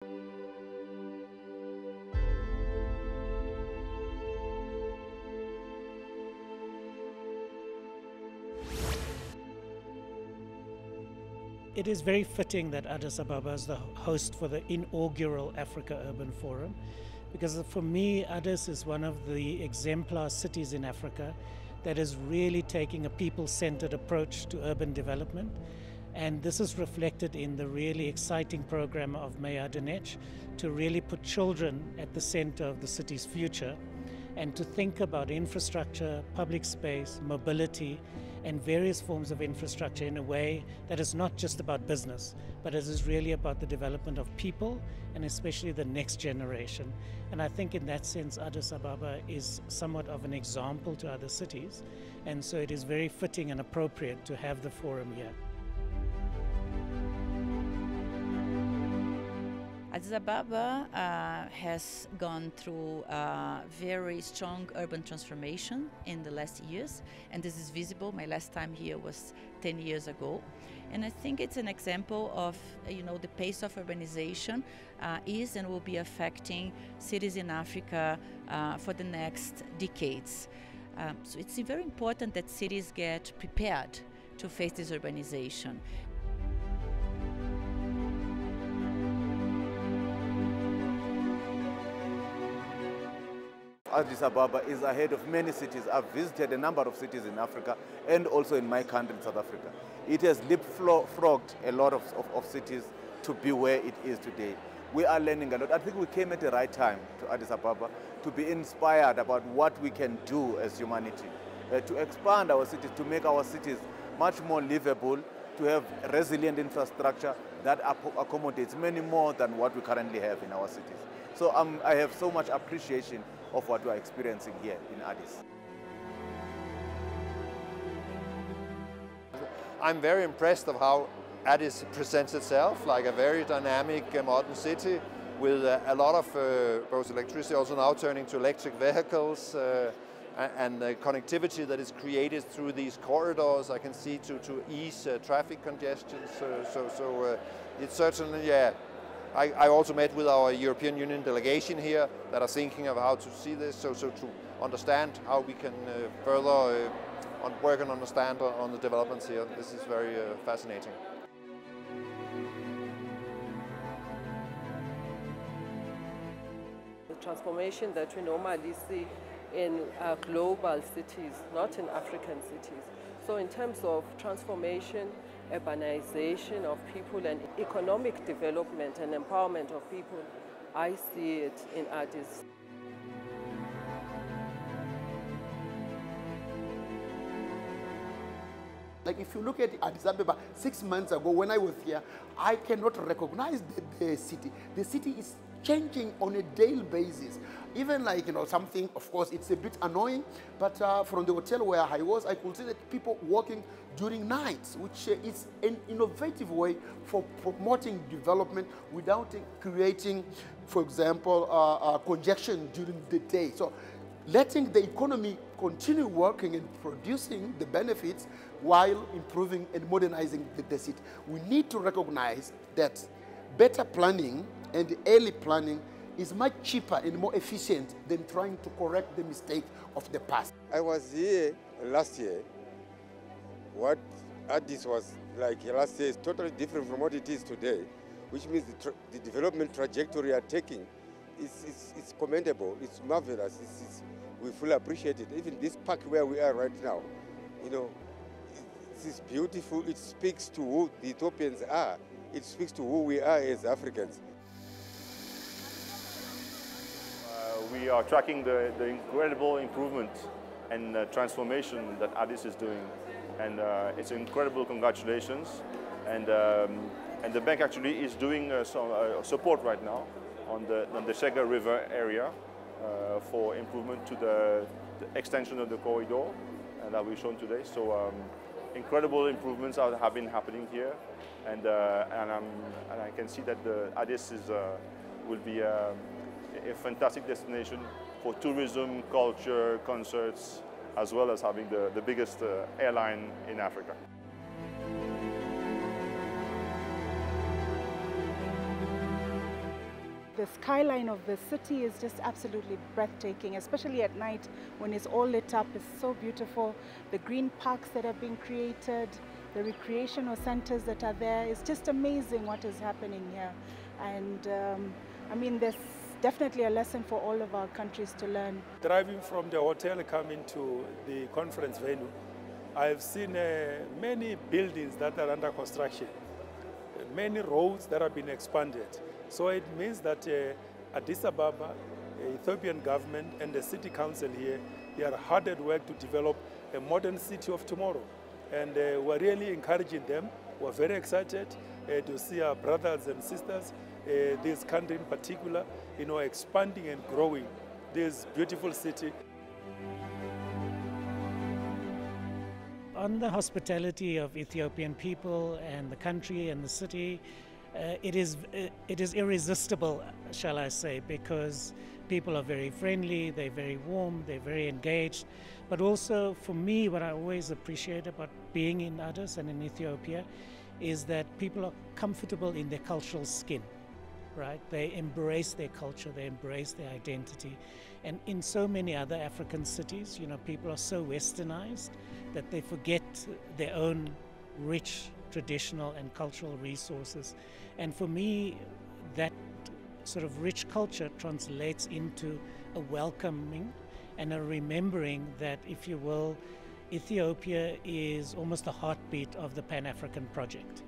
It is very fitting that Addis Ababa is the host for the inaugural Africa Urban Forum, because for me, Addis is one of the exemplar cities in Africa that is really taking a people-centered approach to urban development. And this is reflected in the really exciting program of Mayor Dinesh to really put children at the center of the city's future and to think about infrastructure, public space, mobility, and various forms of infrastructure in a way that is not just about business, but it is really about the development of people and especially the next generation. And I think in that sense, Addis Ababa is somewhat of an example to other cities. And so it is very fitting and appropriate to have the forum here. Addis Ababa has gone through a very strong urban transformation in the last years, and this is visible. My last time here was 10 years ago, and I think it's an example of the pace of urbanization is and will be affecting cities in Africa for the next decades. So it's very important that cities get prepared to face this urbanization. Addis Ababa is ahead of many cities. I've visited a number of cities in Africa and also in my country, South Africa. It has leapfrogged a lot of cities to be where it is today. We are learning a lot. I think we came at the right time to Addis Ababa to be inspired about what we can do as humanity, to expand our cities, to make our cities much more livable, to have resilient infrastructure that accommodates many more than what we currently have in our cities. So I have so much appreciation of what we are experiencing here in Addis. I'm very impressed of how Addis presents itself, like a very dynamic modern city with a lot of both electricity, also now turning to electric vehicles, and the connectivity that is created through these corridors, I can see to ease traffic congestion. So it's certainly, yeah. I also met with our European Union delegation here that are thinking of how to see this, so to understand how we can further work and understand on the developments here. This is very fascinating. The transformation that we normally see in global cities, not in African cities. So in terms of transformation, urbanization of people and economic development and empowerment of people, I see it in Addis. Like if you look at Addis Ababa 6 months ago when I was here, I cannot recognize the city. The city is changing on a daily basis. Even like, something, of course, it's a bit annoying, but from the hotel where I was, I could see that people walking during nights, which is an innovative way for promoting development without creating, for example, congestion during the day. So letting the economy continue working and producing the benefits while improving and modernizing the city. We need to recognize that better planning and early planning is much cheaper and more efficient than trying to correct the mistake of the past. I was here last year. What Addis was like last year is totally different from what it is today, which means the development trajectory are taking is commendable, it's marvelous, we fully appreciate it. Even this park where we are right now, it's beautiful, it speaks to who the Ethiopians are, it speaks to who we are as Africans. We are tracking the incredible improvement and transformation that Addis is doing, and it's incredible. Congratulations. And the bank actually is doing some support right now on the Shega River area for improvement to the extension of the corridor that we've shown today. So incredible improvements have been happening here, and I can see that the Addis will be a fantastic destination for tourism, culture, concerts, as well as having the biggest airline in Africa. the skyline of the city is just absolutely breathtaking, especially at night when it's all lit up. It's so beautiful. The green parks that are being created, the recreational centers that are there. It's just amazing what is happening here. And I mean, there's definitely a lesson for all of our countries to learn. Driving from the hotel coming to the conference venue, I've seen many buildings that are under construction, many roads that have been expanded. So it means that Addis Ababa, Ethiopian government and the city council here, they are hard at work to develop a modern city of tomorrow. And we're really encouraging them. We're very excited to see our brothers and sisters, this country in particular, expanding and growing this beautiful city. On the hospitality of Ethiopian people and the country and the city, it is irresistible, shall I say, because people are very friendly, they're very warm, they're very engaged. But also, for me, what I always appreciate about being in Addis and in Ethiopia is that people are comfortable in their cultural skin, right? They embrace their culture, they embrace their identity. And in so many other African cities, people are so westernized that they forget their own rich traditional and cultural resources. And for me, that sort of rich culture translates into a welcoming and a remembering that, if you will, Ethiopia is almost the heartbeat of the Pan-African project.